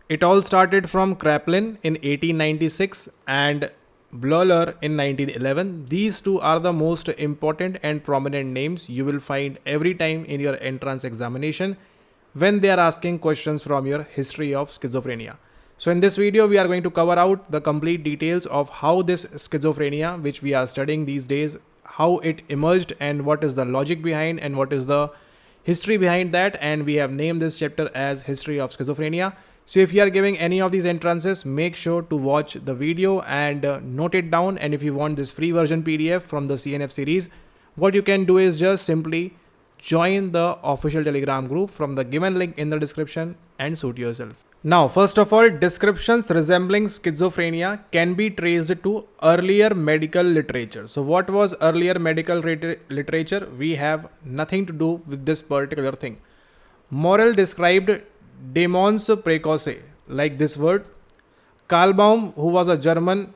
It all started from Kraepelin in 1896 and Bleuler in 1911. These two are the most important and prominent names you will find every time in your entrance examination when they are asking questions from your history of schizophrenia. So in this video, we are going to cover out the complete details of how this schizophrenia, which we are studying these days, how it emerged and what is the logic behind and what is the history behind that. And we have named this chapter as History of Schizophrenia. So if you are giving any of these entrances, make sure to watch the video and note it down. And if you want this free version PDF from the CNF series, what you can do is just simply join the official Telegram group from the given link in the description and suit yourself. Now, first of all, descriptions resembling schizophrenia can be traced to earlier medical literature. So what was earlier medical literature? We have nothing to do with this particular thing. Morel described demons precoce, like this word. Kalbaum, who was a German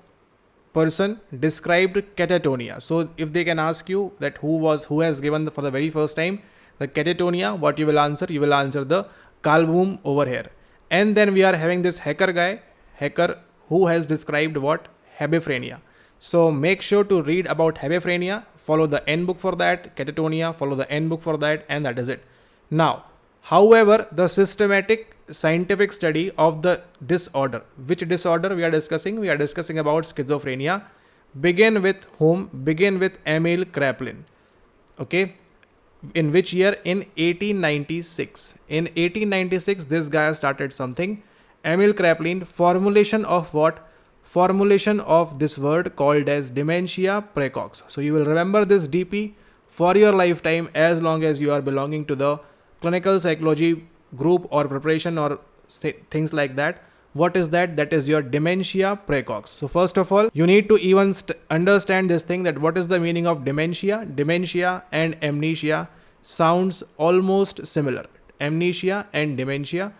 person, described catatonia. So if they can ask you that who has given for the very first time the catatonia, what you will answer? You will answer the Kalbaum over here. And then we are having this Hacker, who has described what? Hebephrenia. So make sure to read about hebephrenia, follow the N book for that, catatonia, follow the N book for that, and that is it. Now, however, the systematic scientific study of the disorder, which disorder we are discussing? We are discussing about schizophrenia. Begin with whom? Begin with Emil Kraepelin. Okay. In which year? In 1896. In 1896, this guy started something. Emil Kraepelin, formulation of what? Formulation of this word called as dementia praecox. So you will remember this DP for your lifetime as long as you are belonging to the clinical psychology group or preparation or things like that. What is that? That is your dementia praecox. So first of all, you need to even understand this thing, that what is the meaning of dementia. Dementia and amnesia sounds almost similar. Amnesia and dementia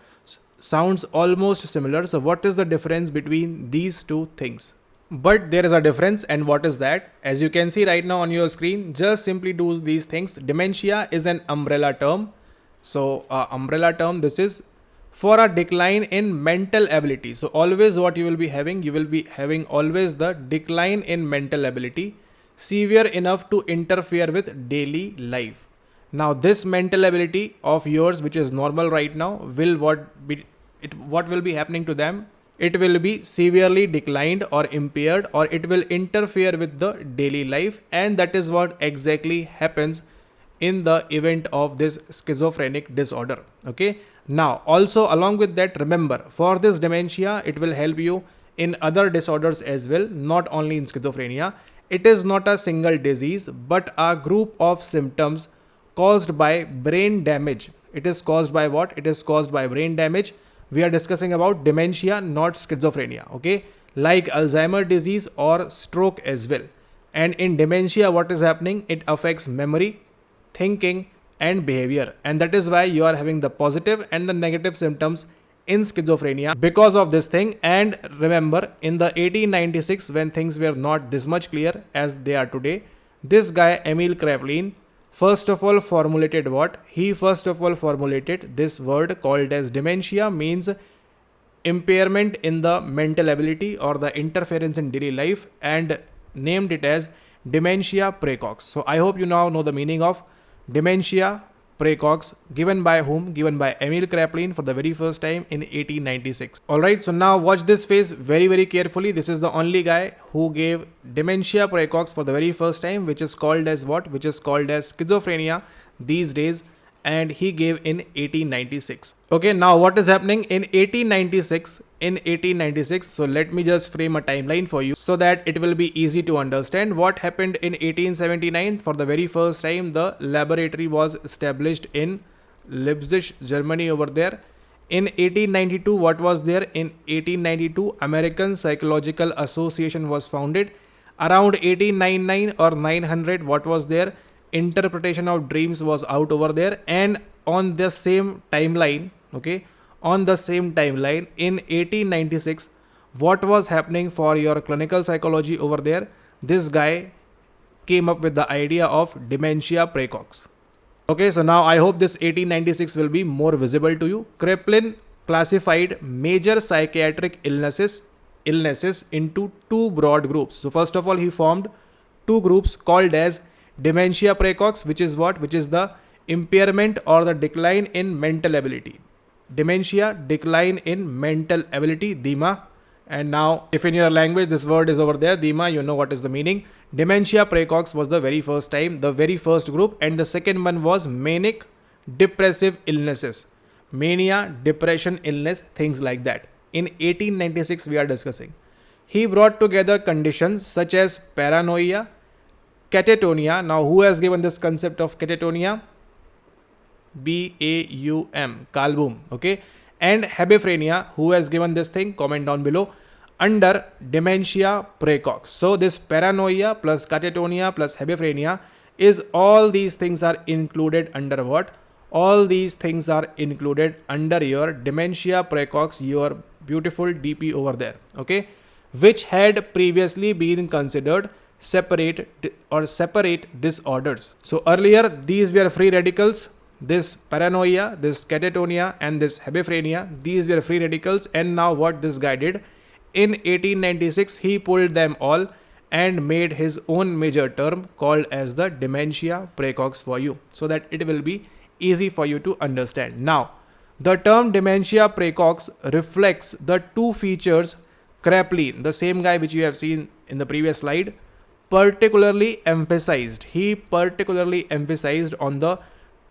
sounds almost similar. So what is the difference between these two things? But there is a difference, and what is that? As you can see right now on your screen, just simply do these things. Dementia is an umbrella term. So umbrella term, this is for a decline in mental ability. So always what you will be having always the decline in mental ability, severe enough to interfere with daily life. Now this mental ability of yours, which is normal right now, what will be happening to them? It will be severely declined or impaired, or it will interfere with the daily life. And that is what exactly happens in the event of this schizophrenic disorder. Okay. Now, also along with that, remember, for this dementia, it will help you in other disorders as well, not only in schizophrenia. It is not a single disease, but a group of symptoms caused by brain damage. It is caused by what? It is caused by brain damage. We are discussing about dementia, not schizophrenia. Okay. Like Alzheimer's disease or stroke as well. And in dementia, what is happening? It affects memory, thinking, and behavior, and that is why you are having the positive and the negative symptoms in schizophrenia because of this thing. And remember, in the 1896, when things were not this much clear as they are today, this guy Emil Kraepelin first of all formulated what? He first of all formulated this word called as dementia, means impairment in the mental ability or the interference in daily life, and named it as dementia praecox. So I hope you now know the meaning of dementia praecox, given by whom? Given by Emil Kraepelin for the very first time in 1896. Alright, so now watch this phase very carefully. This is the only guy who gave dementia praecox for the very first time, which is called as what? Which is called as schizophrenia these days, and he gave in 1896. Okay, now what is happening in 1896? In 1896, so let me just frame a timeline for you so that it will be easy to understand. What happened in 1879? For the very first time, the laboratory was established in Leipzig, Germany over there. In 1892, what was there? In 1892, American Psychological Association was founded. Around 1899 or 900, what was there? Interpretation of dreams was out over there. And on the same timeline, okay, on the same timeline, in 1896, what was happening for your clinical psychology over there? This guy came up with the idea of dementia praecox. Okay, so now I hope this 1896 will be more visible to you. Kraepelin classified major psychiatric illnesses into two broad groups. So first of all, he formed two groups called as dementia praecox, which is what? Which is the impairment or the decline in mental ability. Dementia, decline in mental ability, Dima. And now, if in your language this word is over there, Dima, you know what is the meaning. Dementia praecox was the very first time, the very first group, and the second one was manic depressive illnesses. Mania, depression, illness, things like that. In 1896, we are discussing. He brought together conditions such as paranoia, catatonia. Now, who has given this concept of catatonia? Baum, Kalbum, okay, and hebephrenia. Who has given this thing? Comment down below. Under dementia praecox. So this paranoia plus catatonia plus hebephrenia is all these things are included under what? All these things are included under your dementia praecox, your beautiful DP over there, okay, which had previously been considered separate disorders. So earlier these were free radicals. This paranoia, this catatonia, and this hebephrenia, these were free radicals. And now what this guy did? In 1896, he pulled them all and made his own major term called as the dementia praecox for you, so that it will be easy for you to understand. Now, the term dementia praecox reflects the two features Kraepelin, the same guy which you have seen in the previous slide, particularly emphasized. He particularly emphasized on the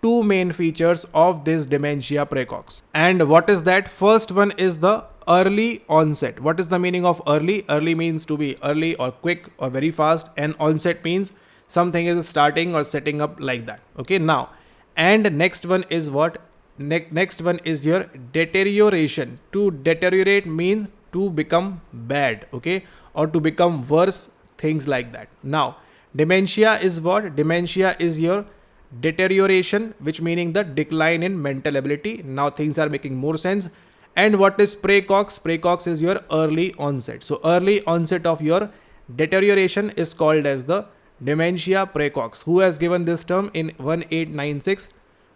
two main features of this dementia praecox. And what is that? First one is the early onset. What is the meaning of early? Early means to be early or quick or very fast, and onset means something is starting or setting up like that. Okay, now, and next one is what? Next one is your deterioration. To deteriorate means to become bad, okay, or to become worse, things like that. Now, dementia is what? Dementia is your deterioration, which meaning the decline in mental ability. Now things are making more sense. And what is praecox? Praecox is your early onset. So early onset of your deterioration is called as the dementia praecox. Who has given this term in 1896?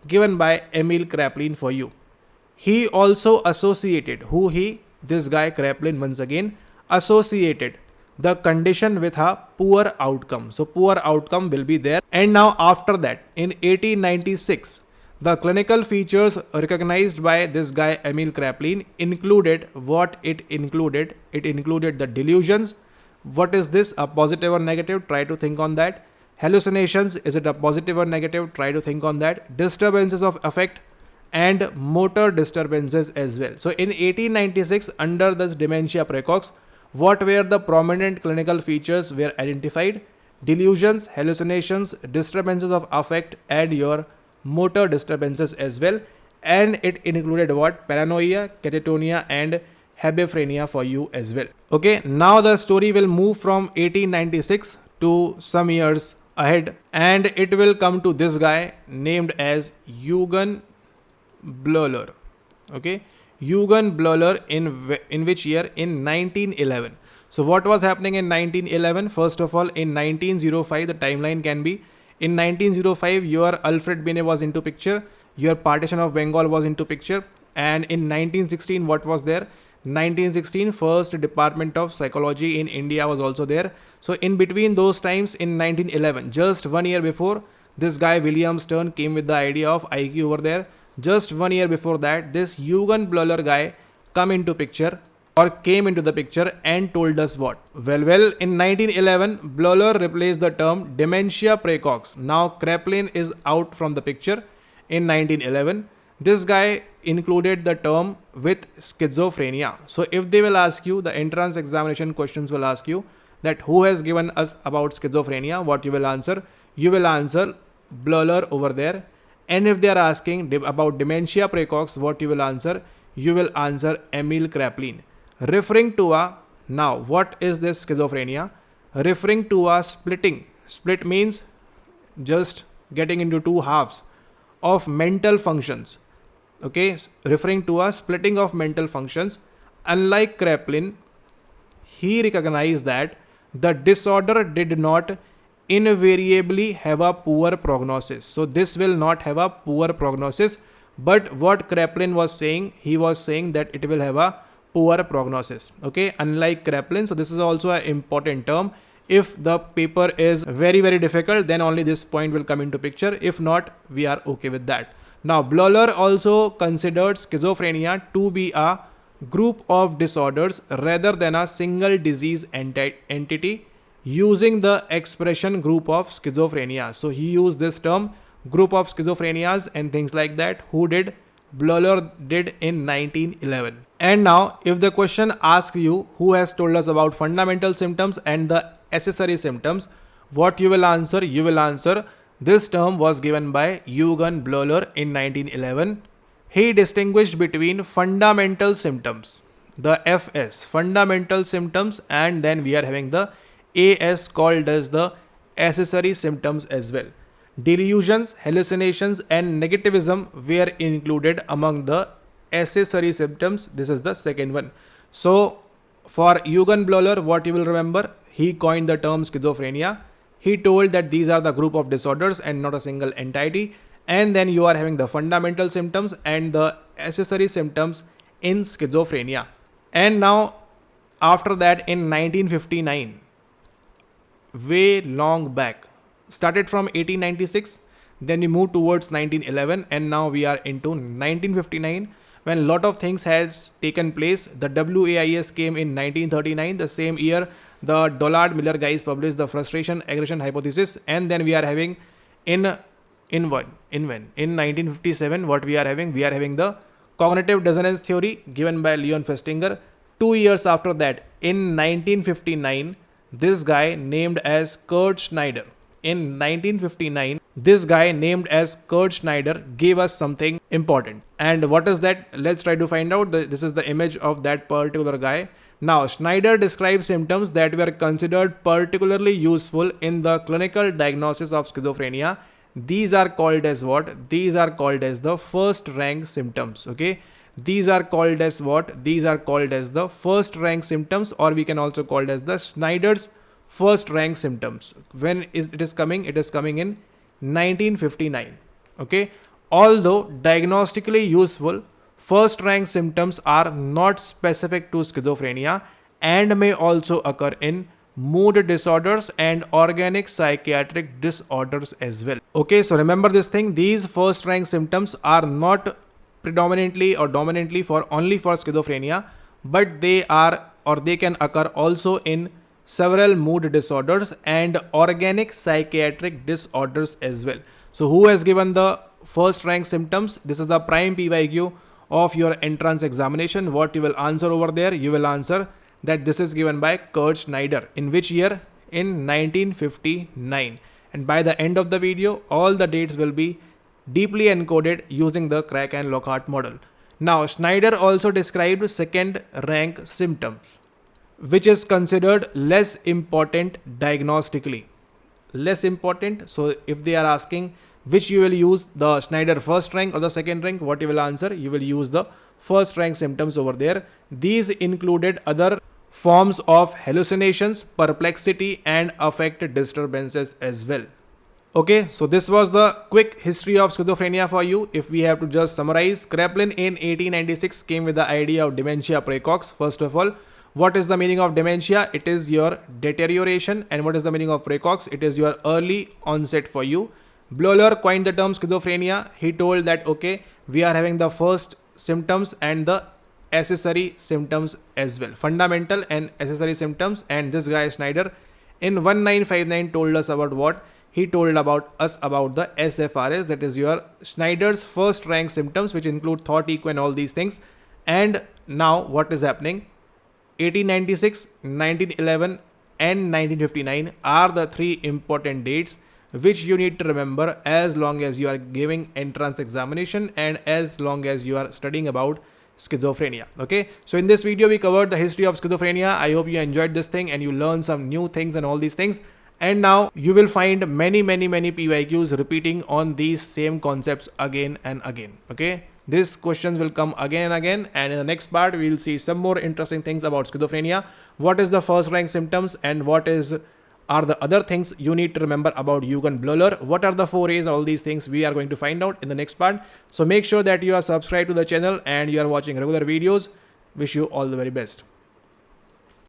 Given by Emil Kraepelin for you. He also associated, who he? This guy Kraepelin once again associated the condition with a poor outcome. So poor outcome will be there. And now after that, in 1896, the clinical features recognized by this guy Emil Kraepelin included what it included. It included the delusions. What is this? A positive or negative? Try to think on that. Hallucinations, is it a positive or negative? Try to think on that. Disturbances of affect and motor disturbances as well. So in 1896, under this dementia praecox, what were the prominent clinical features were identified? Delusions, hallucinations, disturbances of affect, and your motor disturbances as well. And it included what? Paranoia, catatonia, and hebephrenia for you as well. Okay, now the story will move from 1896 to some years ahead, and it will come to this guy named as Eugen Bleuler. Okay, Eugen Bleuler in which year? In 1911. So what was happening in 1911? First of all, in 1905, the timeline can be, in 1905, your Alfred Binet was into picture, your partition of Bengal was into picture, and in 1916, what was there? 1916, first Department of Psychology in India was also there. So in between those times, in 1911, just 1 year before, this guy William Stern came with the idea of IQ over there. Just 1 year before that, this Eugen Bleuler guy came into the picture and told us what? Well, in 1911, Bleuler replaced the term dementia praecox. Now Kraepelin is out from the picture in 1911. This guy included the term with schizophrenia. So if they will ask you, the entrance examination questions will ask you that who has given us about schizophrenia, what you will answer? You will answer Bleuler over there. And if they are asking about dementia praecox, what you will answer? You will answer Emil Kraepelin. Referring to a, now what is this schizophrenia? Referring to a splitting. Split means just getting into two halves of mental functions. Okay, referring to a splitting of mental functions. Unlike Kraepelin, he recognized that the disorder did not invariably have a poor prognosis. So this will not have a poor prognosis, But what Kraepelin was saying, he was saying that it will have a poor prognosis. Okay, unlike Kraepelin. So this is also an important term. If the paper is very, very difficult, then only this point will come into picture. If not, we are okay with that. Now, Bleuler also considered schizophrenia to be a group of disorders rather than a single disease entity, using the expression group of schizophrenia. So he used this term group of schizophrenias and things like that. Who did? Bleuler did in 1911. And now if the question asks you who has told us about fundamental symptoms and the accessory symptoms, what you will answer? You will answer this term was given by Eugen Bleuler in 1911. He distinguished between fundamental symptoms, the FS, fundamental symptoms, and then we are having the AS called as the accessory symptoms as well. Delusions, hallucinations, and negativism were included among the accessory symptoms. This is the second one. So, for Eugen Bleuler, what you will remember, he coined the term schizophrenia. He told that these are the group of disorders and not a single entity. And then you are having the fundamental symptoms and the accessory symptoms in schizophrenia. And now, after that, in 1959, way long back, started from 1896, then we moved towards 1911, and now we are into 1959, when a lot of things has taken place. The WAIS came in 1939, the same year the Dollard Miller guys published the frustration aggression hypothesis, and then we are having in 1957 what we are having the cognitive dissonance theory given by Leon Festinger. 2 years after that, in 1959, this guy named as Kurt Schneider. In 1959, this guy named as Kurt Schneider gave us something important. And what is that? Let's try to find out. This is the image of that particular guy. Now, Schneider describes symptoms that were considered particularly useful in the clinical diagnosis of schizophrenia. These are called as what? These are called as the first rank symptoms. Okay. These are called as what? These are called as the first rank symptoms, or we can also call it as the Schneider's first rank symptoms. When it is coming? It is coming in 1959. Okay. Although diagnostically useful, first rank symptoms are not specific to schizophrenia and may also occur in mood disorders and organic psychiatric disorders as well. Okay, so remember this thing. These first rank symptoms are not predominantly or dominantly for only for schizophrenia, but they are or they can occur also in several mood disorders and organic psychiatric disorders as well. So who has given the first rank symptoms? This is the prime PYQ of your entrance examination. What you will answer over there? You will answer that this is given by Kurt Schneider. In which year? In 1959. And by the end of the video, all the dates will be deeply encoded using the Crack and Lockhart model. Now, Schneider also described second rank symptoms, which is considered less important diagnostically. Less important. So if they are asking which you will use, the Schneider first rank or the second rank, what you will answer? You will use the first rank symptoms over there. These included other forms of hallucinations, perplexity, and affect disturbances as well. Okay, so this was the quick history of schizophrenia for you. If we have to just summarize, Kraepelin in 1896 came with the idea of dementia praecox. First of all, what is the meaning of dementia? It is your deterioration. And what is the meaning of praecox? It is your early onset for you. Bleuler coined the term schizophrenia. He told that, okay, we are having the first symptoms and the accessory symptoms as well. Fundamental and accessory symptoms. And this guy Schneider in 1959 told us about what? He told us about the SFRS, that is your Schneider's first rank symptoms, which include thought echo and all these things. And now what is happening? 1896, 1911 and 1959 are the three important dates which you need to remember as long as you are giving entrance examination and as long as you are studying about schizophrenia. Okay, so in this video we covered the history of schizophrenia. I hope you enjoyed this thing and you learned some new things and all these things. And now you will find many PYQs repeating on these same concepts again and again. Okay, these questions will come again and again, and in the next part we will see some more interesting things about schizophrenia. What is the first rank symptoms and what is are the other things you need to remember about Yugen Blöller? What are the 4A's? All these things we are going to find out in the next part. So make sure that you are subscribed to the channel and you are watching regular videos. Wish you all the very best.